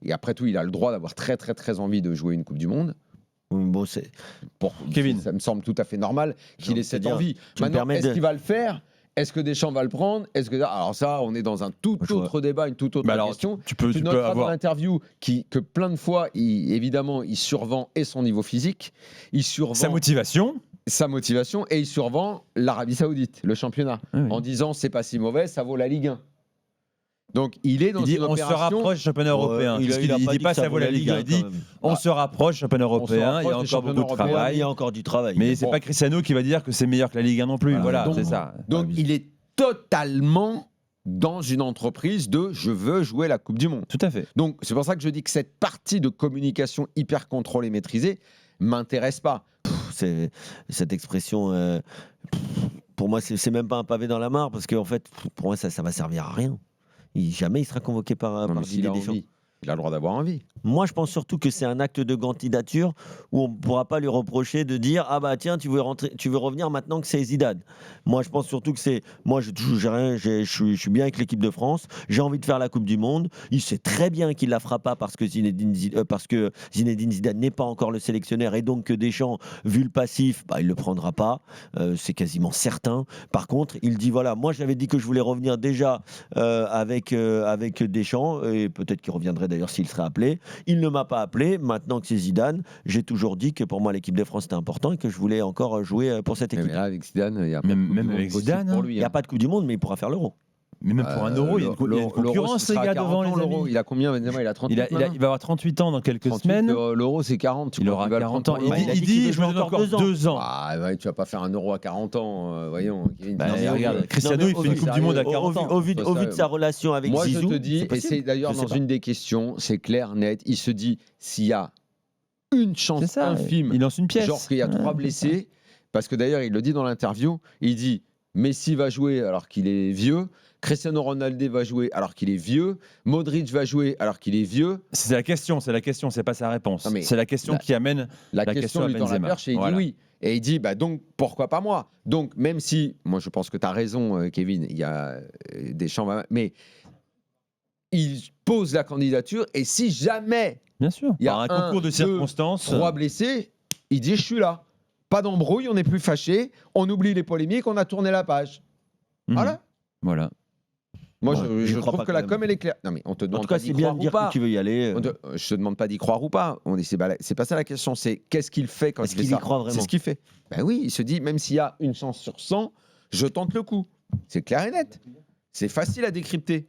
Et après tout, il a le droit d'avoir très très très envie de jouer une Coupe du Monde. Bon, Kevin. Ça me semble tout à fait normal qu'il ait cette envie. tu me Maintenant, permets est-ce de- qu'il va le faire ? Est-ce que Deschamps va le prendre ? Alors ça, on est dans un tout autre débat, une toute autre Bah alors, question. tu peux noteras dans avoir. l'interview que plein de fois, évidemment, il survend et son niveau physique, il survend Sa motivation. et il survend l'Arabie Saoudite, le championnat, Oui. en disant c'est pas si mauvais, ça vaut la Ligue 1. Donc il est dans Il dit une on se opération. rapproche du championnat européen. il Il dit pas ça vaut la Ligue 1. Il dit on se rapproche du championnat européen. Il y a rapproche du encore beaucoup de championnat européen. travail. Il y a encore du travail. Mais c'est Bon. pas Cristiano qui va dire que c'est meilleur que la Ligue 1 non plus. Voilà, Donc- c'est ça. Donc il est totalement dans une entreprise de je veux jouer la Coupe du Monde. Tout à fait. Donc c'est pour ça que je dis que cette partie de communication hyper contrôlée, maîtrisée, m'intéresse pas. Cette expression, pour moi, c'est même pas un pavé dans la mare parce qu'en fait, pour moi, ça va servir à rien. Jamais il sera convoqué par Non, mais s'il Didier a Deschamps. envie, il a le droit d'avoir envie. Moi, je pense surtout que c'est un acte de candidature où on ne pourra pas lui reprocher de dire ah bah tiens, tu veux revenir maintenant que c'est Zidane. Moi, je pense surtout que c'est moi, je suis bien avec l'équipe de France. J'ai envie de faire la Coupe du Monde. Il sait très bien qu'il la fera pas parce que Zinedine Zidane n'est pas encore le sélectionneur et donc que Deschamps, vu le passif, bah, il le prendra pas. C'est quasiment certain. Par contre, il dit voilà, moi j'avais dit que je voulais revenir déjà avec Deschamps et peut-être qu'il reviendrait d'ailleurs s'il serait appelé. Il ne m'a pas appelé. Maintenant que c'est Zidane, j'ai toujours dit que pour moi l'équipe de France c'était important et que je voulais encore jouer pour cette Mais équipe. là, avec Zidane, il y a Même avec Zidane, pour hein. lui. Il n'y a pas de Coupe du Monde, mais il pourra faire l'Euro. Mais même pour un euro, il y a une concurrence, les gars, devant les amis. Il a combien Benzema? Il a 38 Il va avoir 38 ans dans quelques 38, semaine. L'euro, c'est 40. Tu Il crois aura qu'il va le 40 prendre ans. pour l'Euro? Il dit je me donne encore 2 ans. Ah, ouais, tu vas pas faire un euro à 40 ans, voyons. Kevin. Bah, Non, mais regarde, au- Cristiano, il fait une Coupe du Monde à Au 40 ans. vu de sa relation avec Moi, Zizou, je te dis, c'est et possible. c'est d'ailleurs Je sais dans pas. une des questions, c'est clair, net, il se dit s'il y a une chance C'est ça. infime, Il lance une pièce. genre qu'il y a 3 blessés, parce que d'ailleurs, il le dit dans l'interview, il dit Messi va jouer alors qu'il est vieux, Cristiano Ronaldo va jouer alors qu'il est vieux, Modric va jouer alors qu'il est vieux. C'est la question, c'est pas sa réponse. Non, mais C'est la question qui amène La la question question à lui tend la Benzema. perche et il Voilà. dit oui. Et il dit, bah donc, pourquoi pas moi? Donc, même si, moi je pense que tu as raison, Kevin, il y a Deschamps, mais il pose la candidature et si jamais Bien sûr. il y a Par un concours de 2, circonstances. 3 blessés, il dit, je suis là. Pas d'embrouille, on n'est plus fâchés, on oublie les polémiques, on a tourné la page. Mhm. Voilà. Voilà. Moi, Ouais, je j'y crois trouve pas que la quand com, même. elle est claire. Non, mais on te En demande tout pas cas, d'y c'est bien croire de ou dire pas. que tu veux y aller. Je te demande pas d'y croire ou pas. C'est pas ça la question. C'est qu'est-ce qu'il fait quand Est-ce il fait qu'il y ça. croit vraiment? C'est ce qu'il fait. Ben oui, il se dit même s'il y a une chance sur 100, je tente le coup. C'est clair et net. C'est facile à décrypter.